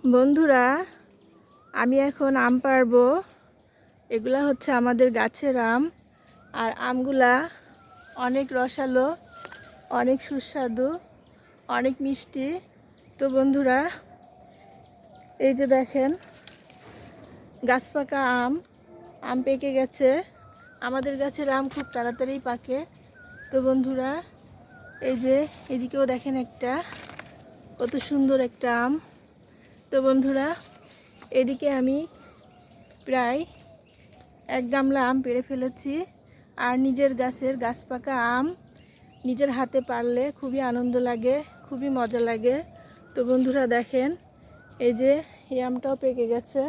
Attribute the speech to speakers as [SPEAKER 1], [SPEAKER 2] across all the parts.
[SPEAKER 1] বন্ধুরা, আমি এখন আম পাড়বো। এগুলা হচ্ছে আমাদের গাছের আম। আর আমগুলা অনেক রসালো, অনেক সুস্বাদু, অনেক মিষ্টি। তো বন্ধুরা, এই যে দেখেন গাছ পাকা আম। আম পেকে গেছে। আমাদের গাছের আম খুব তাড়াতাড়ি পাকে। তো বন্ধুরা, এই যে এদিকেও দেখেন একটা কত সুন্দর একটা আম। তো বন্ধুরা, এদিকে আমি প্রায় এক গামলা আম পেড়ে ফেলেছি। আর নিজের গাছের গাছ পাকা আম নিজের হাতে পারলে খুবই আনন্দ লাগে, খুবই মজা লাগে। তো বন্ধুরা দেখেন, এই যে এই আমটাও পেকে গেছে।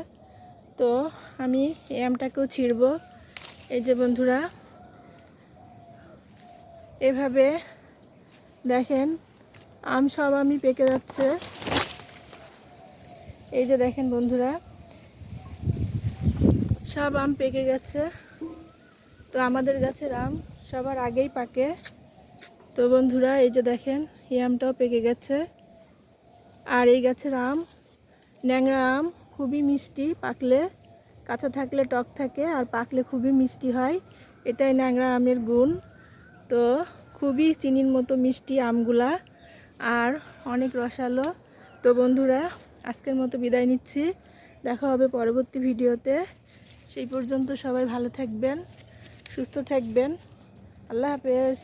[SPEAKER 1] তো আমি এই আমটাকেও ছিঁড়ব। এই যে বন্ধুরা, এভাবে দেখেন আম সব আমি পেকে যাচ্ছে। এই যে দেখেন বন্ধুরা, সব আম পেকে গেছে। তো আমাদের গাছের আম সবার আগেই পাকে। তো বন্ধুরা, এই যে দেখেন এই আমটাও পেকে গেছে। আর এই গাছের আম ন্যাংরা আম, খুবই মিষ্টি। পাকলে, কাঁচা থাকলে টক থাকে, আর পাকলে খুবই মিষ্টি হয়। এটাই ন্যাংরা আমের গুণ। তো খুবই চিনির মতো মিষ্টি আমগুলা, আর অনেক রসালো। তো বন্ধুরা, আজকের মতো বিদায় নিচ্ছি। দেখা হবে পরবর্তী ভিডিওতে। সেই পর্যন্ত সবাই ভালো থাকবেন, সুস্থ থাকবেন। আল্লাহ হাফেজ।